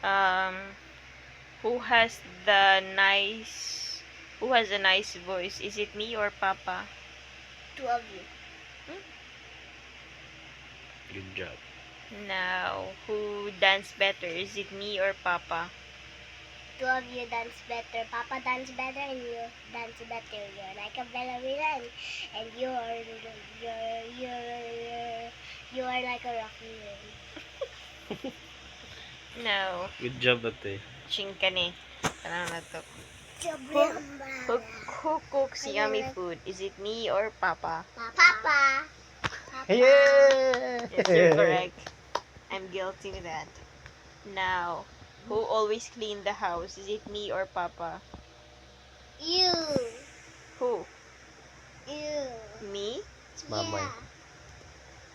Um, who has the nice who has a nice voice? Is it me or Papa? Two of you. Good job. Now, who dance better? Is it me or Papa? Two of you dance better. Papa dance better and you dance better. You're like a ballerina and you're like a Rocky Ray. No. Good job, ate. Chingka ni. Tanong na to. Who, Who cooks yummy food? Is it me or Papa? Papa. Yeah! Yes, you're correct. I'm guilty with that. Now, who always clean the house? Is it me or Papa? You. Who? You. Me? It's mamay.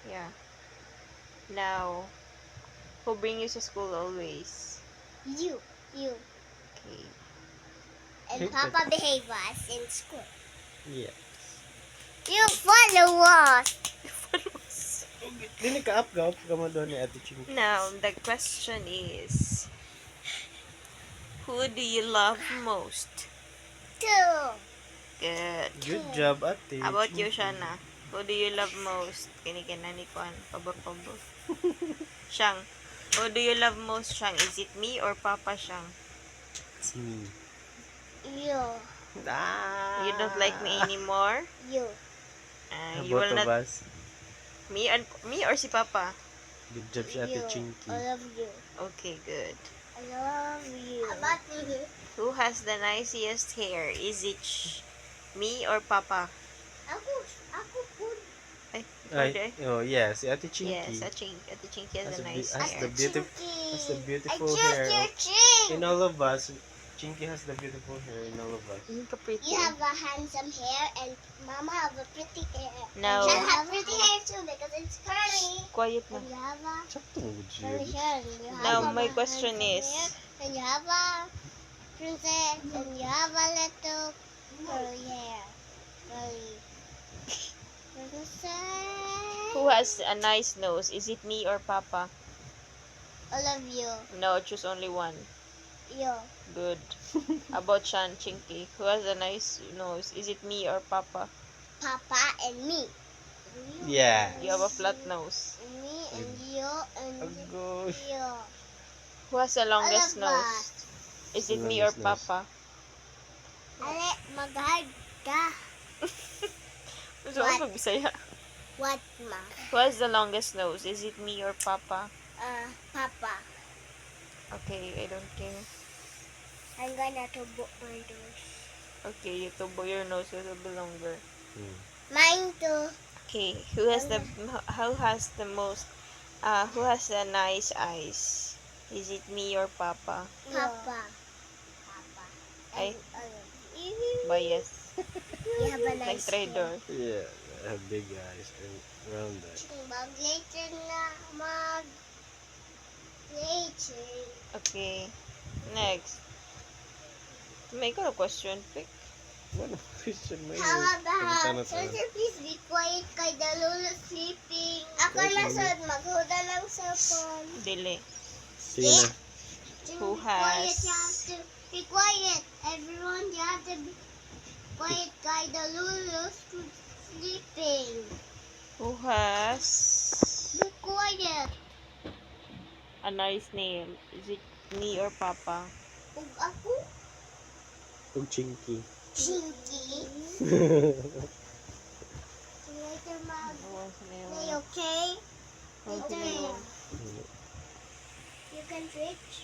Yeah. Now, who bring you to school always? You. You. Okay. And Papa behave us in school. Yes. You follow us. Dili ka up ka mo doon ni Ate Ching. Now, the question is, who do you love most? Two. Good. Good job, Ate. How about you, Chinky. Shana? Who do you love most? Kinikina ni Kwan. Pabor. Shang. Who do you love most, Shang? Is it me or Papa, Shang? It's me. You. Ah. You don't like me anymore? You. You will Both of not... us. Me or si Papa? Good job si Ate You. Chinky. I love you. Okay, good. I love you. How about me? Who has the nicest hair? Is it me or Papa? Ako po. Ay, Ay, oh yeah, si Ate Yes, Chinky. Ate Chinky has Has a nice has hair. the beautiful I hair. choose your chin. In all of us, Chinky has the beautiful hair in all of us. Pretty. You have a handsome hair and Mama have a pretty hair. No. Shan have pretty hair too because it's curly. Quiet na. And you have a Sakto mo good curly siya. hair. And you have Now, a my handsome question hair, is, and you have a princess and you have a little curly hair. Curly. Princess. who has a nice nose? Is it me or Papa? I love you. No, choose only one. You. Good. About Shan Chinky, who has a nice nose? Is it me or Papa? Papa and me. Yeah. You have a flat nose. And me and you and Agoy. you. Who has the longest All of nose? us. Is it me or Longest nose. Papa? Ale, mag-hard ka. So, What? ano Bisaya? What, ma? Who has the longest nose? Is it me or Papa? Papa. Okay, I don't care. I'm gonna tubo my nose. Okay, you tubo your nose a little bit longer. Mine too. Okay, who has the most who has the nice eyes? Is it me or Papa? Papa. Papa. Ay, You bias. have a Like nice trader. Yeah, I have big eyes and round eyes. Mag-later na. Mag-later. Okay. Next. May ikaw na question, pick. Ano question mo yun? How about, Pagkano to? Sir, please be quiet kay the Lolo sleeping. Ako na sad, maghuda lang sa phone. Dili. Sige na. Who Be quiet, has- you have to be quiet. Everyone, you have to be quiet kay the Lolo sleeping. Who has Be quiet. a nice nail? Is it me or Papa? Ug ako, Ug Chinky. Chinky. Later, mag. Oh, nail. Are you okay? Oh, Later, nail. you can reach.